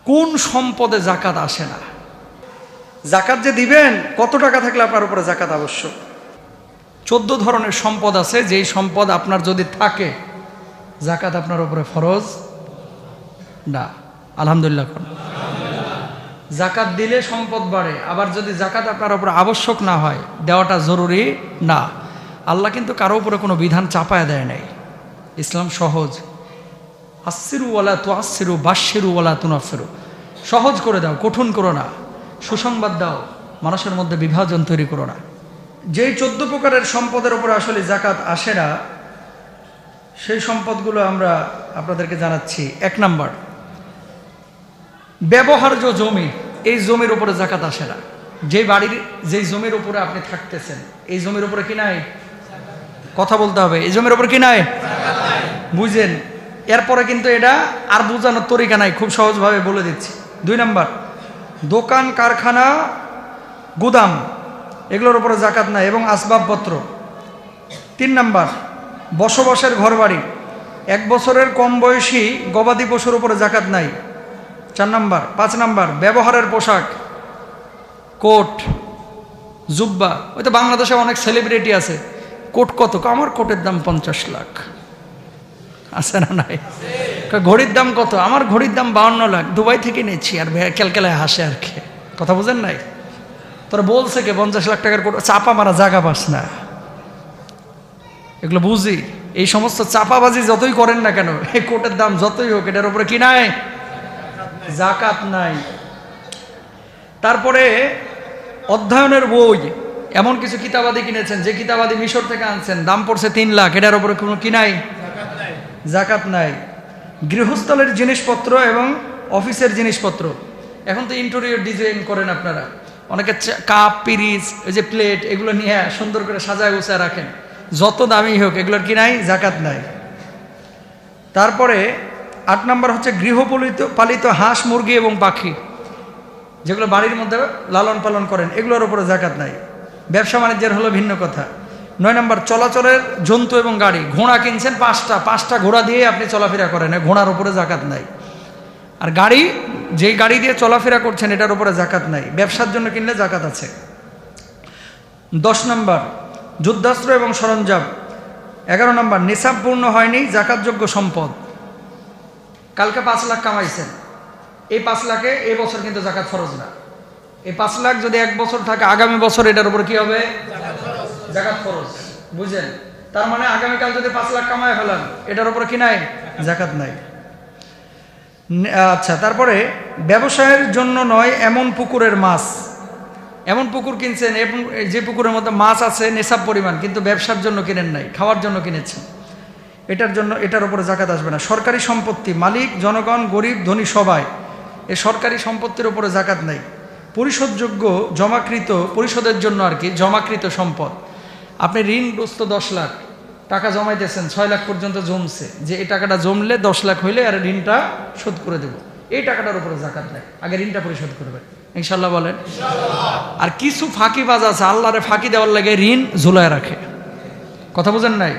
কোন সম্পদে জাকাত আসে না? জাকাত যে দিবেন, কত টাকা থাকলে আপনার উপরে জাকাত আবশ্যক? 14 ধরনের সম্পদ আছে, যেই সম্পদ আপনার যদি থাকে জাকাত আপনার উপরে ফরজ না। আলহামদুলিল্লাহ। জাকাত দিলে সম্পদ বাড়ে, আবার যদি জাকাত আপনার উপরে আবশ্যক না হয় দেওয়াটা জরুরি না। আল্লাহ কিন্তু কারো উপরে কোনো বিধান চাপায় দেয় নাই। ইসলাম সহজ। আssiru ওয়ালা তুআssiru বাশশিরু ওয়ালা তুনাফিরু। সহজ করে দাও, কঠিন করো না। সুসংবাদ দাও, মানুষের মধ্যে বিভাজন তৈরি করো না। যেই 14 প্রকারের সম্পদের উপরে আসলে জাকাত আসে না, সেই সম্পদগুলো আমরা আপনাদেরকে জানাচ্ছি। 1 নাম্বার, ব্যবহার্য জমি। এই জমির উপরে জাকাত আসে না। যেই জমির উপরে আপনি থাকতেছেন, এই জমির উপরে কি নাই? কথা বলতে হবে, এই জমির উপরে কি নাই? বুঝেন? এরপরে কিন্তু এটা আর বোঝানোর তরিকা নাই, খুব সহজভাবে বলে দিচ্ছি। 2 নাম্বার, দোকান, কারখানা, গুদাম, এগুলোর উপরে জাকাত নাই, এবং আসবাবপত্র। 3 নাম্বার, বসবাসের ঘরবাড়ি। 1 বছরের কম বয়সী গবাদি পশুর উপরে জাকাত নাই। 4 নাম্বার। 5 নাম্বার, ব্যবহারের পোশাক, কোট, জুব্বা। ওই তো বাংলাদেশে অনেক সেলিব্রিটি আছে, কোট কত? আমার কোটের দাম 50 লাখ। আছে না নাই? ঘড়ির দাম কত? আমার ঘড়ির দাম 52 লাখ, দুবাই থেকে নিয়েছি। আর ক্যালকালায় হাসে আর কি। কথা বুঝেন নাই? তোরা বলছে কে 50 লাখ টাকার কোট? চাপা মারা, জায়গা পাস না। এগুলো বুঝি। এই সমস্ত চাপাবাজি যতই করেন না কেন, এই কোটের দাম যতই হোক, এটার উপরে কি নাই? জাকাত নাই। তারপরে অধ্যয়নের বই, এমন কিছু কিতাবাদি কিনেছেন যে কিতাবাদি মিশর থেকে আনছেন, দাম পড়ছে 3 লাখ, এটার উপরে কোনো কি নাই? জাকাত নাই। গৃহস্থলের জিনিসপত্র এবং অফিসের জিনিসপত্র। এখন তো ইন্টেরিয়র ডিজাইন করেন আপনারা, অনেকে কাপ, পিরিচ, ওই যে প্লেট, এগুলো নিয়ে সুন্দর করে সাজায় গুছায় রাখেন, যত দামি হোক, এগুলোর কি নাই? জাকাত নাই। তারপরে 8 নাম্বার হচ্ছে গৃহপালিত হাঁস, মুরগি এবং পাখি, যেগুলো বাড়ির মধ্যে লালন পালন করেন, এগুলোর উপরে জাকাত নাই। ব্যবসা বাণিজ্যের হলো ভিন্ন কথা। 9 নাম্বার, চলাচলের জন্তু এবং গাড়ি। ঘোড়া কিনছেন 5টা ঘোড়া দিয়ে আপনি চলাফেরা করেন, ঘোড়ার উপরে জাকাত নাই। আর গাড়ি, যেই গাড়ি দিয়ে চলাফেরা করছেন, এটার উপরে জাকাত নাই। ব্যবসার জন্য কিনলে জাকাত আছে। 10 নাম্বার, যুদ্ধাস্ত্র এবং সরঞ্জাম। 11 নাম্বার, নিসাব পূর্ণ হয়নি জাকাতযোগ্য সম্পদ। কালকে 5 লাখ কামাইছেন, এই 5 লাখে এই বছর কিন্তু জাকাত ফরজ না। এই 5 লাখ যদি 1 বছর থাকে, আগামী বছর এটার উপর কি হবে? জাকাত ফরজ। বুঝেন? তার মানে আগামীকাল যদি 5 লাখ কামায় ফেলান, এটার উপর কি নাই? জাকাত নাই। আচ্ছা, তারপরে ব্যবসায়ের জন্য নয় এমন পুকুরের মাছ। এমন পুকুর কিনছেন, এবং যে পুকুরের মধ্যে মাছ আছে নেশাব পরিমাণ, কিন্তু ব্যবসার জন্য কিনেন নাই, খাওয়ার জন্য কিনেছেন, এটার উপরে জাকাত আসবে না। সরকারি সম্পত্তি, মালিক, জনগণ, গরিব, ধনী সবাই, এই সরকারি সম্পত্তির উপরে জাকাত নাই। পরিশোধযোগ্য জমাকৃত, পরিশোধের জন্য আর কি, জমাকৃত সম্পদ। আপনি ঋণগ্রস্ত 10 লাখ টাকা জমাইতেছেন, 6 লাখ পর্যন্ত জমছে, যে এই টাকাটা জমলে 10 লাখ হইলে আর ঋণটা শোধ করে দেব, এই টাকাটার উপরে জাকাত নাই। আগে ঋণটা পরিশোধ করবেন, ইনশাল্লাহ বলেন। আর কিছু ফাঁকিবাজ আছে, আল্লাহরে ফাঁকি দেওয়ার লাগে ঋণ ঝুলায় রাখে। কথা বুঝেন নাই?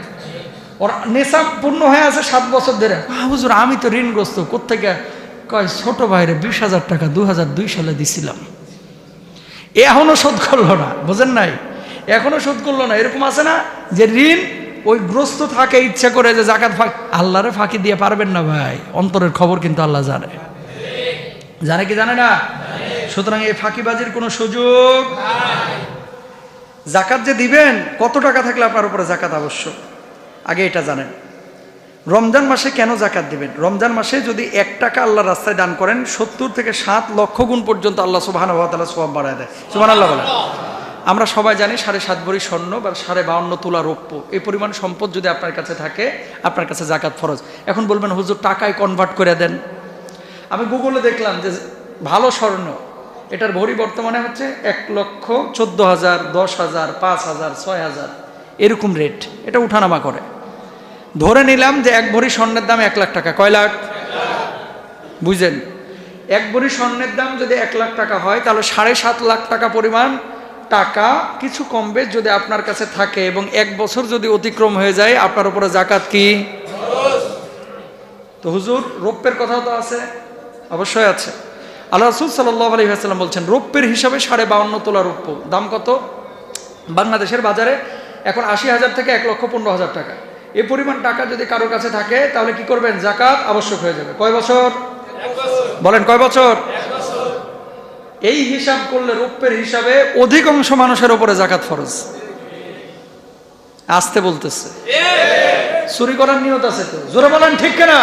ওর নেশাব পূর্ণ হয়ে আছে 7 বছর ধরে। হুজুর, আমি তো ঋণগ্রস্ত। কোত্থেকে? কয়, ছোট ভাইরে 20,000 টাকা 2002 সালে দিছিলাম, এখনো শোধ করলো না। বুঝেন নাই? এখনো শোধ করলো না। এরকম আছে না, যে ঋণ ওই গ্রস্ত থাকে, ইচ্ছা করে যে জাকাত আল্লাহরে ফাঁকি দিয়ে পারবেন না ভাই। অন্তরের খবর কিন্তু আল্লাহ জানে। জানে কি জানে না? সুতরাং এই ফাঁকিবাজির কোনো সুযোগ। জাকাত যে দিবেন, কত টাকা থাকলে আপনার উপরে জাকাত আবশ্যক, আগে এটা জানেন। রমজান মাসে কেন জাকাত দিবেন? রমজান মাসে যদি 1 টাকা আল্লাহর রাস্তায় দান করেন, 70 থেকে 7 লক্ষ গুণ পর্যন্ত আল্লাহ সুবহানাহু ওয়া তাআলা সওয়াব বাড়ায় দেয়। সুবহানাল্লাহ বলেন। আমরা সবাই জানি 7.5 ভরি স্বর্ণ বা 52.5 তোলা রৌপ্য, এই পরিমাণ সম্পদ যদি আপনার কাছে থাকে, আপনার কাছে জাকাত ফরজ। এখন বলবেন, হুজুর টাকায় কনভার্ট করে দেন। আমি গুগলে দেখলাম যে ভালো স্বর্ণ, এটার ভরি বর্তমানে হচ্ছে 1,14,000, 10,000, 5,000, 6,000, এরকম রেট। এটা উঠানামা করে। ধরে নিলাম যে 1 ভরি স্বর্ণের দাম 1 লাখ টাকা। কয় লাখ? বুঝেন? 1 ভরি স্বর্ণের দাম যদি 1 লাখ টাকা হয়, তাহলে 7.5 লাখ টাকা পরিমাণ টাকা কিছু কম বেশ যদি আপনার কাছে থাকে, এবং 1 বছর যদি অতিক্রম হয়ে যায়, আপনার উপরে জাকাত কি? তো হুজুর, রৌপ্যের কথাও তো আছে। অবশ্যই আছে। আল্লাহ রাসূল সাল্লাল্লাহু আলাইহি ওয়াসাল্লাম বলছেন রৌপ্যের হিসাবে 52.5 তোলা রৌপ্য। দাম কত? বাংলাদেশের বাজারে এখন 80,000 থেকে 1,15,000 টাকা। এই পরিমাণ টাকা যদি কারোর কাছে থাকে তাহলে কি করবেন? যাকাত আবশ্যক হয়ে যাবে। কয় বছর? বলেন কয় বছর? এই হিসাব করলে রৌপ্যের হিসাবে অধিকাংশ মানুষের উপরে যাকাত ফরজ। আসতে বলতেছে, চুরি করার নিয়ত আছে তো? জোরে বলেন ঠিক কিনা?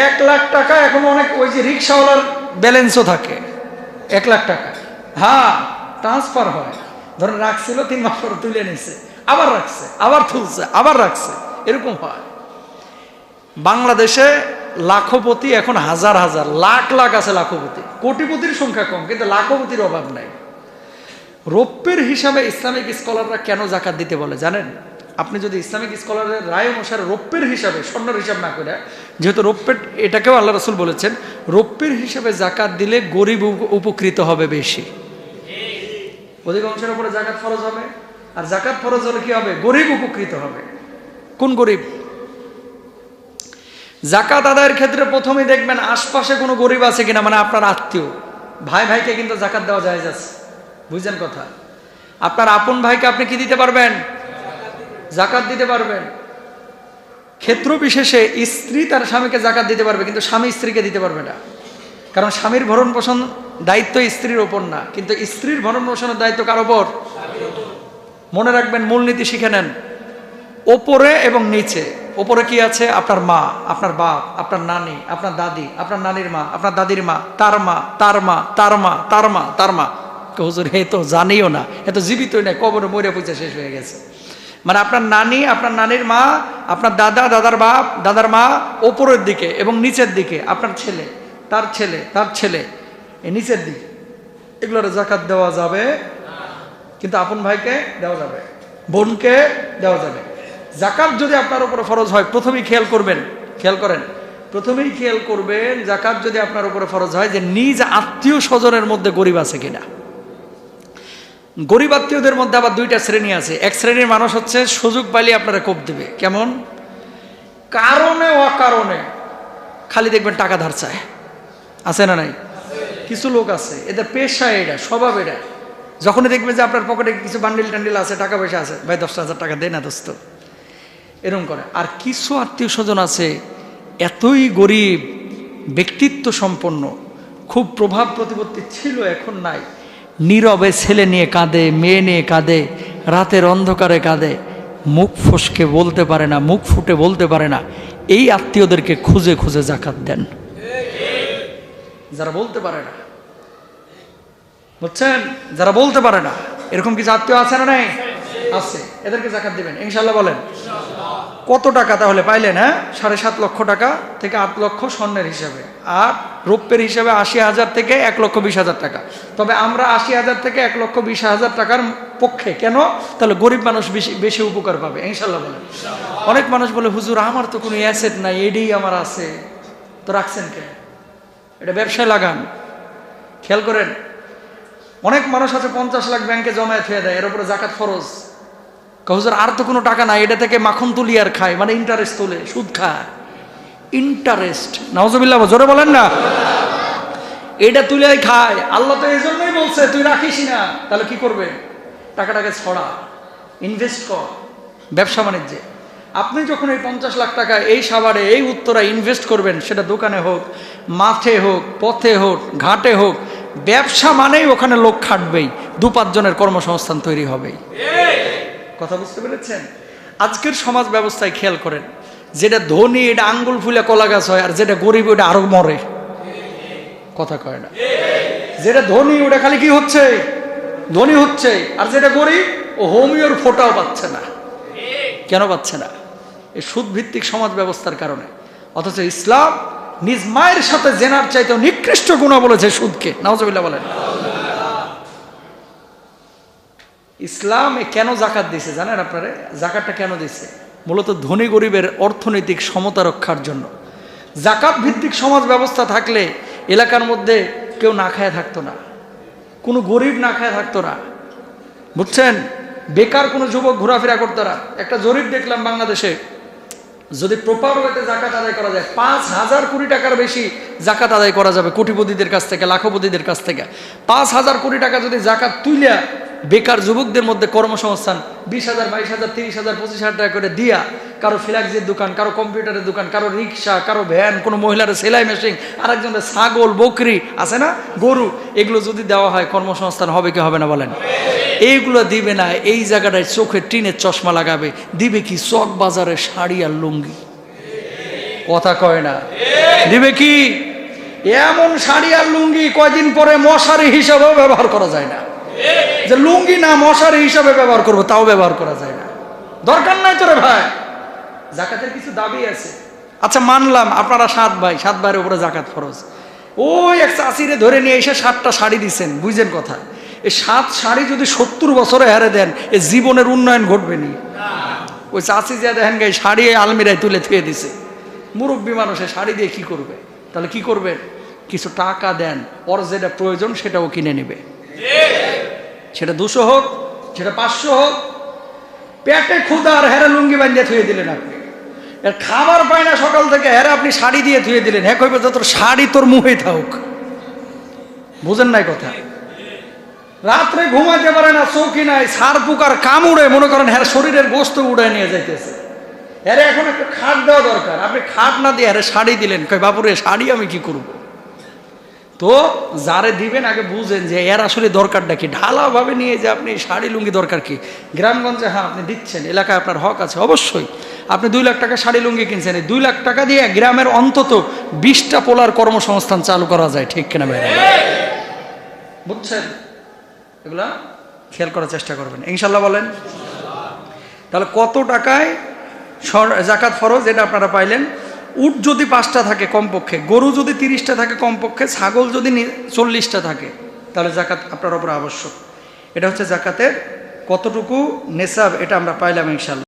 1 লাখ টাকা এখন অনেক ওই যে রিক্সাওয়ালার ব্যালেন্সও থাকে 1 লাখ টাকা। হ্যাঁ, ট্রান্সফার হয়, ধরেন রাখছিল 3 মাস পরে তুলে নিছে, আবার রাখছে, আবার তুলছে, আবার রাখছে, এরকম হয়। বাংলাদেশে লাখপতি এখন হাজার হাজার, লাখ লাখ আছে লাখপতি। কোটিপতির সংখ্যা কম, কিন্তু লাখপতির অভাব নাই। রৌপ্যের হিসাবে ইসলামিক স্কলাররা কেন যাকাত দিতে বলে জানেন? আপনি যদি ইসলামিক স্কলারের রায় অনুসারে রৌপ্যের হিসাবে, স্বর্ণের হিসাব না করে, যেহেতু রৌপ্যের, এটাকেও আল্লাহ রাসূল বলেছেন রৌপ্যের হিসাবে যাকাত দিলে গরিব উপকৃত হবে বেশি, অধিকাংশের উপরে যাকাত ফরজ হবে। আর যাকাত ফরজ হলে কি হবে? গরিব উপকৃত হবে। কোন গরিব? যাকাত আদায়ের ক্ষেত্রে প্রথমেই দেখবেন আশপাশে কোনো গরিব আছে কিনা, মানে আপনার আত্মীয় ভাই ভাইকে কিন্তু যাকাত দেওয়া জায়েজ আছে। বুঝছেন কথা? আপনার আপন ভাইকে আপনি কি দিতে পারবেন? যাকাত দিতে পারবেন। ক্ষেত্র বিশেষে স্ত্রী তার স্বামীকে যাকাত দিতে পারবে, কিন্তু স্বামী স্ত্রীকে দিতে পারবে না। কারণ স্বামীর ভরণ পোষণ দায়িত্ব স্ত্রীর ওপর না, কিন্তু স্ত্রীর ভরণ পোষণের দায়িত্ব কার ওপর? মনে রাখবেন, মূলনীতি শিখে নেন। ওপরে এবং নিচে। ওপরে কি আছে? আপনার মা, আপনার বাপ, আপনার নানি, আপনার দাদি, আপনার নানির মা, আপনার দাদির মা, তার মা, তার মা, তার মা, তার মা, তার মা। হুজুর হে তো জানিও না, এ তো জীবিতই নাই, কবরে মরে পয়সা শেষ হয়ে গেছে। মানে আপনার নানি, আপনার নানির মা, আপনার দাদা, দাদার বাপ, দাদার মা ওপরের দিকে, এবং নিচের দিকে আপনার ছেলে, তার ছেলে, তার ছেলে, এই নিচের দিকে, এগুলোর যাকাত দেওয়া যাবে, কিন্তু আপন ভাইকে দেওয়া যাবে, বোনকে দেওয়া যাবে। যাকাত যদি আপনার উপরে ফরজ হয়, প্রথমেই খেয়াল করবেন, খেয়াল করেন, প্রথমেই খেয়াল করবেন যাকাত যদি আপনার উপরে ফরজ হয় যে নিজ আত্মীয় স্বজনের মধ্যে গরিব আছে কিনা। গরিব আত্মীয়দের মধ্যে আবার 2টা শ্রেণী আছে। এক শ্রেণীর মানুষ হচ্ছে সুযোগ পাইলে আপনারা কোপ দেবে। কেমন? কারণে অকারণে খালি দেখবেন টাকা ধার চায়। আছে না নাই? কিছু লোক আছে, এদের পেশা এটা, স্বভাব এটা। যখনই দেখবেন যে আপনার পকেটে কিছু বান্ডিল টান্ডিল আছে, টাকা পয়সা আছে, ভাই 10,000 টাকা দেয় না দোস্ত, এরকম করে। আর কিছু আত্মীয় স্বজন আছে এতই গরিব, ব্যক্তিত্ব সম্পন্ন, খুব প্রভাব প্রতিপত্তি ছিল, এখন নাই, নীরবে ছেলে নিয়ে কাঁদে, মেয়ে নিয়ে কাঁদে, রাতের অন্ধকারে কাঁদে, মুখ ফসকে বলতে পারে না, মুখ ফুটে বলতে পারে না। এই আত্মীয়দেরকে খুঁজে খুঁজে যাকাত দেন, যারা বলতে পারে না। বুঝছেন? যারা বলতে পারে না, এরকম কিছু আত্মীয় আছে না? নাই? আছে। এদেরকে যাকাত দিবেন ইনশাআল্লাহ। বলেন কত টাকা তাহলে পাইলেন? হ্যাঁ, 7.5 লক্ষ টাকা থেকে 8 লক্ষ স্বর্ণের হিসাবে, আর রৌপ্যের হিসাবে 80,000 থেকে 1,20,000 টাকা। তবে আমরা 80,000 থেকে 1,20,000 টাকার পক্ষে। কেন? তাহলে গরিব মানুষ বেশি বেশি উপকার পাবে ইনশাআল্লাহ। বলেন। অনেক মানুষ বলে হুজুর আমার তো কোনো অ্যাসেট নাই, এটাই আমার আছে, তো রাখছেন কেন? এটা ব্যবসায় লাগান। খেয়াল করেন, অনেক মানুষ আছে 50 লাখ ব্যাংকে জমায়েত হয়ে দেয়, এর উপরে যাকাত ফরজ। হুজুর আর তো কোনো টাকা নাই, এটা থেকে মাখন তুলি আর খায়, মানে ইন্টারেস্ট তোলে, সুদ খায়, ইন্টারেস্ট। নাউজুবিল্লাহ, জোরে বলেন না। এটা তুলে খায়। আল্লাহ তো এই জন্যই বলছে তুই রাখিস না। তাহলে কি করবে? টাকাটাকে ছড়া, ইনভেস্ট কর ব্যবসা বাণিজ্যে। আপনি যখন এই 50 লাখ টাকা এই সাভারে, এই উত্তরা ইনভেস্ট করবেন, সেটা দোকানে হোক, মাঠে হোক, পথে হোক, ঘাটে হোক, ব্যবসা মানেই ওখানে লোক খাটবেই, 2-5 জনের কর্মসংস্থান তৈরি হবেই। কথা বুঝতে পেরেছেন? আজকের সমাজ ব্যবস্থায় খেয়াল করেন, যেটা ধনী এটা আঙ্গুল ফুলে কলা গাছ হয়, আর যেটা গরিব ওটা আরো মরে। কথা কয় না? যেটা ধনী ওটা খালি কি হচ্ছে? ধনী হচ্ছে। আর যেটা গরিব ও হোমিওর ফোটাও পাচ্ছে না। কেন পাচ্ছে না? এই সুদ ভিত্তিক সমাজ ব্যবস্থার কারণে। অথচ ইসলাম নিজ মায়ের সাথে জেনার চাইতেও নিকৃষ্ট গুণা বলেছে সুদকে। নাউজুবিল্লাহ বলেন। ইসলামে কেন যাকাত দিছে জানেন আপনারা? যাকাতটা কেন দিছে? মূলত ধনী গরিবের অর্থনৈতিক সমতা রক্ষার জন্য। যাকাত ভিত্তিক সমাজ ব্যবস্থা থাকলে এলাকার মধ্যে কেউ না খায় থাকতো না, কোনো গরিব না খায় থাকতো না। বুঝছেন? বেকার কোনো যুবক ঘোরাফেরা করতো না। একটা জরিপ দেখলাম বাংলাদেশে, যদি প্রপার ওয়েতে জাকাত আদায় করা যায় 5,000 কোটি টাকার বেশি জাকাত আদায় করা যাবে কোটিপতিদের কাছ থেকে, লাখপতিদের কাছ থেকে। 5,000 কোটি টাকা যদি জাকাত তুইলা বেকার যুবকদের মধ্যে কর্মসংস্থান 20,000, 22,000, 30,000, 25,000 টাকা করে দিয়া, কারো ফ্ল্যাক্সির দোকান, কারো কম্পিউটারের দোকান, কারো রিক্সা, কারো ভ্যান, কোনো মহিলার সেলাই মেশিন, আরেকজনের ছাগল, বকরি আছে না, গরু, এগুলো যদি দেওয়া হয় কর্মসংস্থান হবে কি হবে না বলেন? এইগুলো দিবে না, এই জায়গাটায় চোখে টিনের চশমা লাগাবে, দিবে কি চক বাজারে শাড়ি আর লুঙ্গি। কথা কয় না? দিবে কি এমন শাড়ি আর লুঙ্গি কয়দিন পরে মশারি হিসাবেও ব্যবহার করা যায় না। যে লুঙ্গি না মশারি হিসাবে ব্যবহার করবো তাও ব্যবহার করা যায় না। দরকার নাই তোরে ভাই, জাকাতের কিছু দাবি আছে। আচ্ছা মানলাম আপনারা 7 ভাই, 7 ভাইয়ের উপরে জাকাত ফরজ। ওই এক চাষিরে ধরে নিয়ে এসে 7টা শাড়ি দিচ্ছেন, বুঝছেন কথা? এই 7 শাড়ি যদি 70 বছরে হারে দেন, এ জীবনের উন্নয়ন ঘটবে নি। ওই চাষি যা দেখেন গাই শাড়ি আলমিরায় তুলে থুয়ে দিছে, মুরব্বী মানুষে শাড়ি দিয়ে কি করবে? তাহলে কি করবে? কিছু টাকা দেন, ওর যেটা প্রয়োজন সেটাও কিনে নেবে, সেটা 200 হোক, সেটা 500 হোক। পেটে ক্ষুধা আর হেরে লুঙ্গি বাঁধিয়ে থুয়ে দিলেন আপনি, এর খাবার পায় না সকাল থেকে, হেরে আপনি শাড়ি দিয়ে থুয়ে দিলেন। হ্যাঁ কইবে তোর শাড়ি তোর মুখেই থাকুক। বুঝেন নাই কথা? রাত্রে ঘুমাতে পারে না, চৌকি নাই, সার পোকার কামড়ে মনে করেন হ্যাঁ শরীরের গোস্ত উড়ায় নিয়ে যাইতেছে। হ্যাঁ এখন একটা খাট দেওয়া দরকার, আপনি খাট না দিয়ে হ্যাঁ শাড়ি দিলেন। কই বাপুরে শাড়ি আমি কি করব? তো যারে দিবেন আগে বুঝেন যে এর আসলে দরকারটা কি। ঢালাভাবে নিয়ে যে আপনি শাড়ি লুঙ্গি দরকার কি? গ্রামগঞ্জে হ্যাঁ আপনি দিচ্ছেন, এলাকায় আপনার হক আছে অবশ্যই। আপনি 2 লাখ টাকা শাড়ি লুঙ্গি কিনছেন, এই 2 লাখ টাকা দিয়ে গ্রামের অন্তত 20টা পোলার কর্মসংস্থান চালু করা যায়, ঠিক কিনা ভাই? বুঝছেন? এগুলা খেয়াল করার চেষ্টা করবেন ইনশাল্লাহ। বলেন তাহলে কত টাকায় জাকাত ফরজ এটা আপনারা পাইলেন। উট যদি 5টা থাকে কমপক্ষে, গরু যদি 30টা থাকে কমপক্ষে, ছাগল যদি 40টা থাকে, তাহলে জাকাত আপনার উপর আবশ্যক। এটা হচ্ছে জাকাতের কতটুকু নেসাব, এটা আমরা পাইলাম ইনশাল্লাহ।